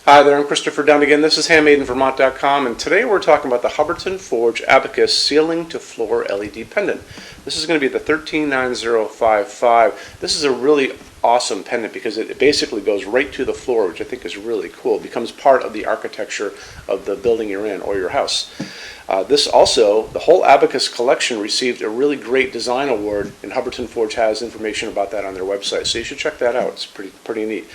Hi there, I'm Christopher Dunn again. This is HandmadeInVermont.com, and today we're talking about the Hubbardton Forge Abacus Ceiling to Floor LED Pendant. This is going to be the 139055. This is a really awesome pendant because it basically goes right to the floor, which I think is really cool. It becomes part of the architecture of the building you're in or your house. This also, the whole Abacus collection received a really great design award, and Hubbardton Forge has information about that on their website, so you should check that out. It's pretty neat.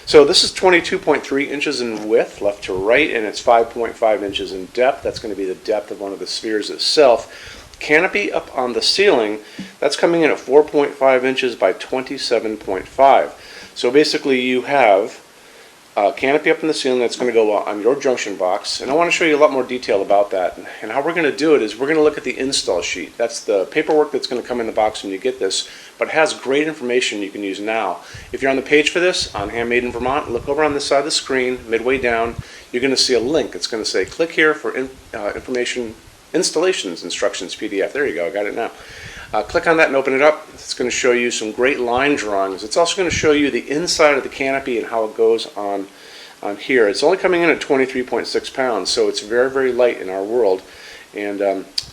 So this is 22.3 inches in width, left to right, and it's 5.5 inches in depth. That's going to be the depth of one of the spheres itself. Canopy up on the ceiling, that's coming in at 4.5 inches by 27.5. So basically you have canopy up in the ceiling that's going to go on your junction box, and I want to show you a lot more detail about that. And how we're going to do it is we're going to look at the install sheet. That's the paperwork that's going to come in the box when you get this, but it has great information you can use now. If you're on the page for this on Handmade in Vermont, look over on this side of the screen, midway down, you're going to see a link. It's going to say click here for information, installations, instructions, PDF. There you go, I got it now. Click on that and open it up. It's going to show you some great line drawings. It's also going to show you the inside of the canopy and how it goes on here. It's only coming in at 23.6 pounds, so it's very light in our world, and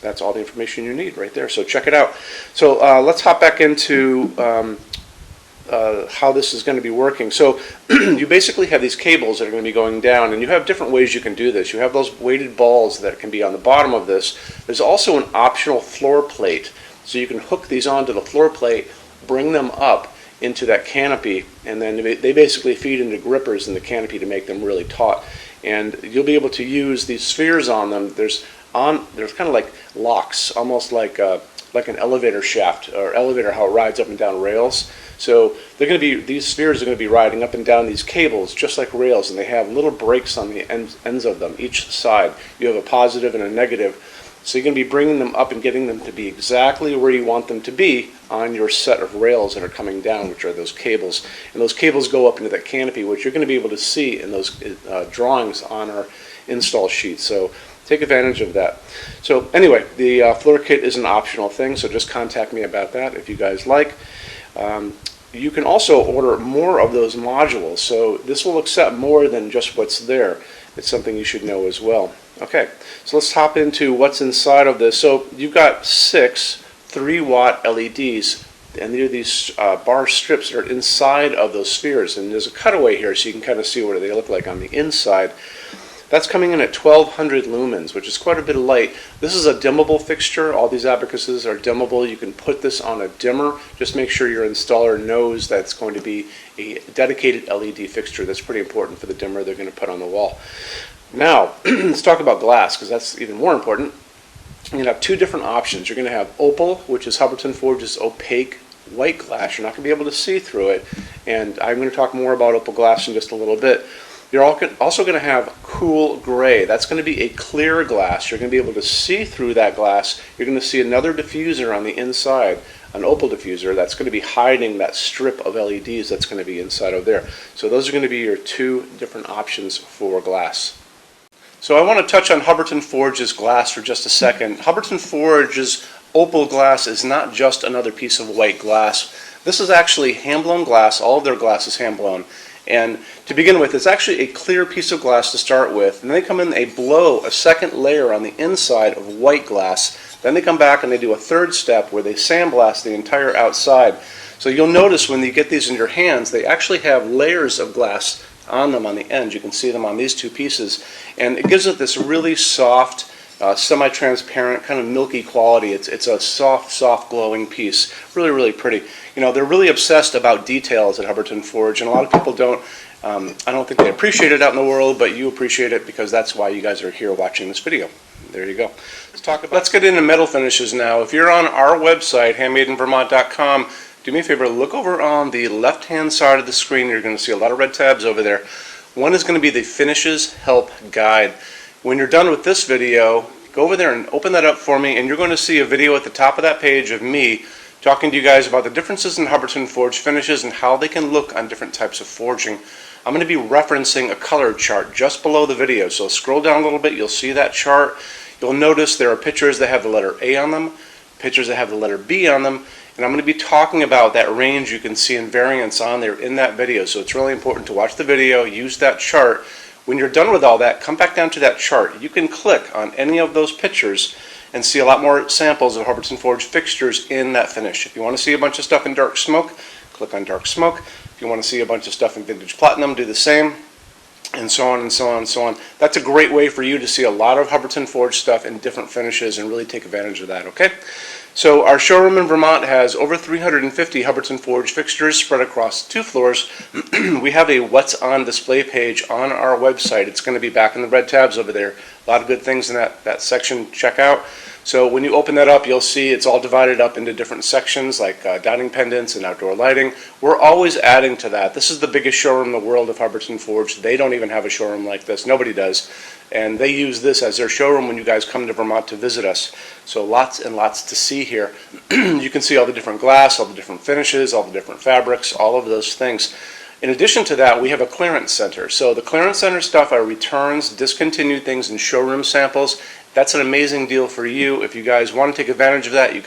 that's all the information you need right there. So check it out. So let's hop back into how this is going to be working. So you basically have these cables that are going to be going down, and you have different ways you can do this. You have those weighted balls that can be on the bottom of this. There's also an optional floor plate. So you can hook these onto the floor plate, bring them up into that canopy, and then they basically feed into grippers in the canopy to make them really taut. And you'll be able to use these spheres on them. There's kind of like locks, almost like an elevator shaft or elevator, how it rides up and down rails. So these spheres are going to be riding up and down these cables just like rails, and they have little brakes on the ends of them, each side. You have a positive and a negative. So you're going to be bringing them up and getting them to be exactly where you want them to be on your set of rails that are coming down, which are those cables. And those cables go up into that canopy, which you're going to be able to see in those drawings on our install sheet. So take advantage of that. So anyway, the floor kit is an optional thing, so just contact me about that if you guys like. You can also order more of those modules, so this will accept more than just what's there. It's something you should know as well. Okay, so let's hop into what's inside of this. So you've got 6 3-watt LEDs, and they're these bar strips that are inside of those spheres. And there's a cutaway here so you can kind of see what they look like on the inside. That's coming in at 1200 lumens, which is quite a bit of light. This is a dimmable fixture. All these Abacuses are dimmable. You can put this on a dimmer. Just make sure your installer knows that it's going to be a dedicated LED fixture. That's pretty important for the dimmer they're going to put on the wall. Now, let's talk about glass, because that's even more important. You're going to have 2 different options. You're going to have opal, which is Hubbardton Forge's opaque white glass. You're not going to be able to see through it, and I'm going to talk more about opal glass in just a little bit. You're also going to have cool gray. That's going to be a clear glass. You're going to be able to see through that glass. You're going to see another diffuser on the inside, an opal diffuser, that's going to be hiding that strip of LEDs that's going to be inside of there. So those are going to be your 2 different options for glass. So I want to touch on Hubbardton Forge's glass for just a second. Hubbardton Forge's opal glass is not just another piece of white glass. This is actually hand-blown glass. All of their glass is hand-blown. And to begin with, it's actually a clear piece of glass to start with. And then they come in, they blow a second layer on the inside of white glass. Then they come back and they do a 3rd step where they sandblast the entire outside. So you'll notice when you get these in your hands, they actually have layers of glass on them on the end. You can see them on these 2 pieces, and it gives it this really soft, semi-transparent, kind of milky quality. It's a soft glowing piece. Really pretty. You know, they're really obsessed about details at Hubbardton Forge, and a lot of people don't. I don't think they appreciate it out in the world, but you appreciate it because that's why you guys are here watching this video. There you go. Let's get into metal finishes now. If you're on our website, HandmadeInVermont.com, do me a favor, look over on the left-hand side of the screen. You're going to see a lot of red tabs over there. One is going to be the Finishes Help Guide. When you're done with this video, go over there and open that up for me, and you're going to see a video at the top of that page of me talking to you guys about the differences in Hubbardton Forge finishes and how they can look on different types of forging. I'm going to be referencing a color chart just below the video, so scroll down a little bit, you'll see that chart. You'll notice there are pictures that have the letter A on them, pictures that have the letter B on them, and I'm going to be talking about that range you can see in variants on there in that video. So it's really important to watch the video, use that chart When you're done with all that, come back down to that chart. You can click on any of those pictures and see a lot more samples of Hubbardton Forge fixtures in that finish. If you want to see a bunch of stuff in dark smoke, click on dark smoke. If you want to see a bunch of stuff in vintage platinum, do the same, and so on and so on and so on. That's a great way for you to see a lot of Hubbardton Forge stuff in different finishes and really take advantage of that, okay? So our showroom in Vermont has over 350 Hubbardton Forge fixtures spread across 2 floors. We have a What's On display page on our website. It's going to be back in the red tabs over there. A lot of good things in that section. Check out. So when you open that up, you'll see it's all divided up into different sections like dining pendants and outdoor lighting. We're always adding to that. This is the biggest showroom in the world of Hubbardton Forge. They don't even have a showroom like this. Nobody does. And they use this as their showroom when you guys come to Vermont to visit us. So lots and lots to see here. You can see all the different glass, all the different finishes, all the different fabrics, all of those things. In addition to that, we have a clearance center. So the clearance center stuff are returns, discontinued things, and showroom samples. That's an amazing deal for you. If you guys want to take advantage of that, you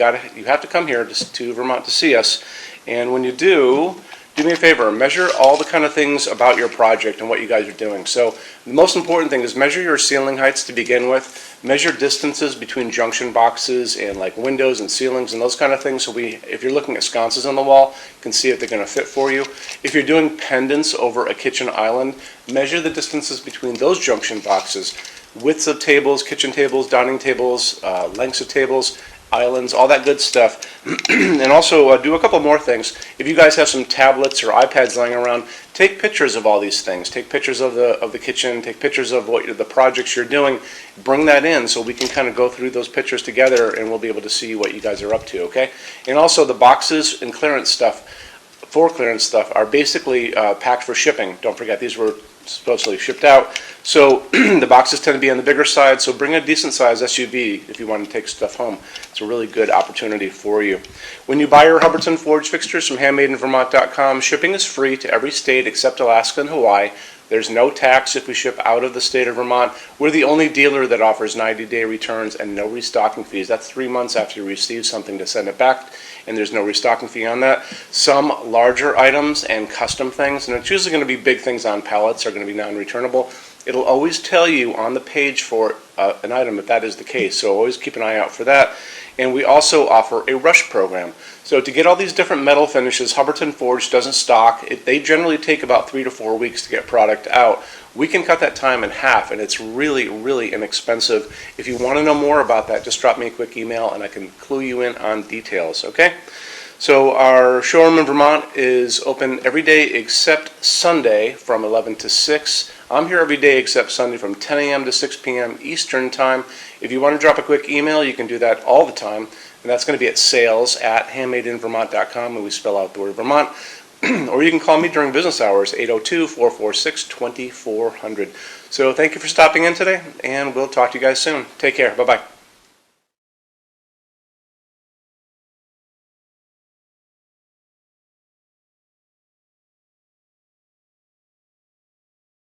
have to come here to Vermont to see us. And when you do me a favor, measure all the kind of things about your project and what you guys are doing. So the most important thing is measure your ceiling heights to begin with. Measure distances between junction boxes and like windows and ceilings and those kind of things. So if you're looking at sconces on the wall, you can see if they're going to fit for you. If you're doing pendants over a kitchen island, measure the distances between those junction boxes. Widths of tables, kitchen tables, dining tables, lengths of tables, islands, all that good stuff. And also do a couple more things. If you guys have some tablets or iPads lying around, take pictures of all these things. Take pictures of the kitchen, take pictures of the projects you're doing. Bring that in so we can kind of go through those pictures together and we'll be able to see what you guys are up to, okay? And also the boxes and clearance stuff, for clearance stuff, are basically packed for shipping. Don't forget, these were supposedly shipped out. So the boxes tend to be on the bigger side, so bring a decent size SUV if you want to take stuff home. It's a really good opportunity for you. When you buy your Hubbardton Forge fixtures from HandmadeInVermont.com, shipping is free to every state except Alaska and Hawaii. There's no tax if we ship out of the state of Vermont. We're the only dealer that offers 90-day returns and no restocking fees. That's 3 months after you receive something to send it back, and there's no restocking fee on that. Some larger items and custom things, and it's usually going to be big things on pallets, are going to be non-returnable. It'll always tell you on the page for an item if that is the case, so always keep an eye out for that. And we also offer a rush program. So to get all these different metal finishes, Hubbardton Forge doesn't stock. They generally take about 3 to 4 weeks to get product out. We can cut that time in half, and it's really, really inexpensive. If you want to know more about that, just drop me a quick email and I can clue you in on details, okay? So our showroom in Vermont is open every day except Sunday from 11 to 6. I'm here every day except Sunday from 10 a.m. to 6 p.m. Eastern Time. If you want to drop a quick email, you can do that all the time. And that's going to be at sales@HandmadeInVermont.com, and we spell out the word Vermont. Or you can call me during business hours, 802-446-2400. So thank you for stopping in today, and we'll talk to you guys soon. Take care. Bye-bye.